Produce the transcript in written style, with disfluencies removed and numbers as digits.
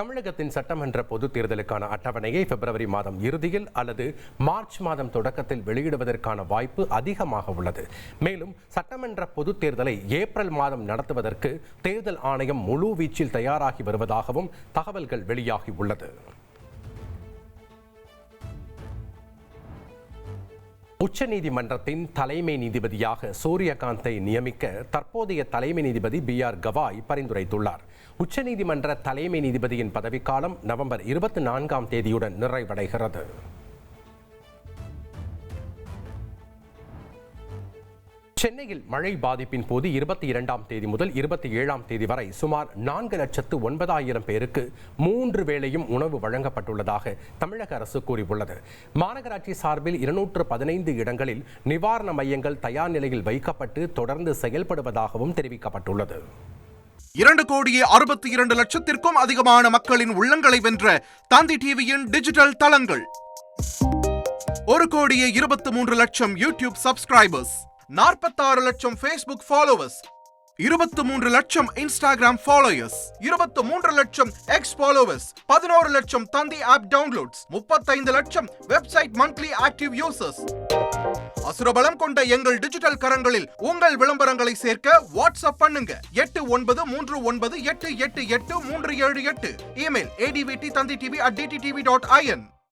தமிழகத்தின் சட்டமன்ற பொதுத் தேர்தலுக்கான அட்டவணையை பிப்ரவரி மாதம் இறுதியில் அல்லது மார்ச் மாதம் தொடக்கத்தில் வெளியிடுவதற்கான வாய்ப்பு அதிகமாக உள்ளது. மேலும் சட்டமன்ற பொதுத் தேர்தலை ஏப்ரல் மாதம் நடத்துவதற்கு தேர்தல் ஆணையம் முழு வீச்சில் தயாராகி வருவதாகவும் தகவல்கள் வெளியாகி உள்ளது. உச்சநீதிமன்றத்தின் தலைமை நீதிபதியாக சூரியகாந்தை நியமிக்க தற்போதைய தலைமை நீதிபதி BR கவாய் பரிந்துரைத்துள்ளார். உச்சநீதிமன்ற தலைமை நீதிபதியின் பதவிக்காலம் நவம்பர் 24ஆம் தேதியுடன் நிறைவடைகிறது. சென்னையில் மழை பாதிப்பின் போது 22ஆம் தேதி முதல் 27ஆம் தேதி வரை சுமார் 4,09,000 பேருக்கு 3 வேளையும் உணவு வழங்கப்பட்டுள்ளதாக தமிழக அரசு கூறியுள்ளது. மாநகராட்சி சார்பில் 215 இடங்களில் நிவாரண மையங்கள் தயார் நிலையில் வைக்கப்பட்டு தொடர்ந்து செயல்படுவதாகவும் தெரிவிக்கப்பட்டுள்ளது. 2,62,00,000த்திற்கும் அதிகமான மக்களின் உள்ளங்களை வென்ற தந்தி டிவியின் டிஜிட்டல் தளங்கள், 1,23,00,000 யூடியூப் சப்ஸ்கிரைபர்ஸ், 46 லட்சம் Facebook ஃபாலோவர்ஸ், 23 லட்சம் Instagram ஃபாலோயர்ஸ், 23 லட்சம் X ஃபாலோவர்ஸ், 11 லட்சம் தந்தி ஆப் டவுன்லோட்ஸ், 35 லட்சம் வெப்சைட் மந்த்லி ஆக்டிவ் யூசர்ஸ். அசுரபலம் கொண்ட எங்கள் டிஜிட்டல் கரங்களில் உங்கள் விளம்பரங்களை சேர்க்க வாட்ஸ்அப் பண்ணுங்க. 8939888378. Email advttanditv@dttv.in.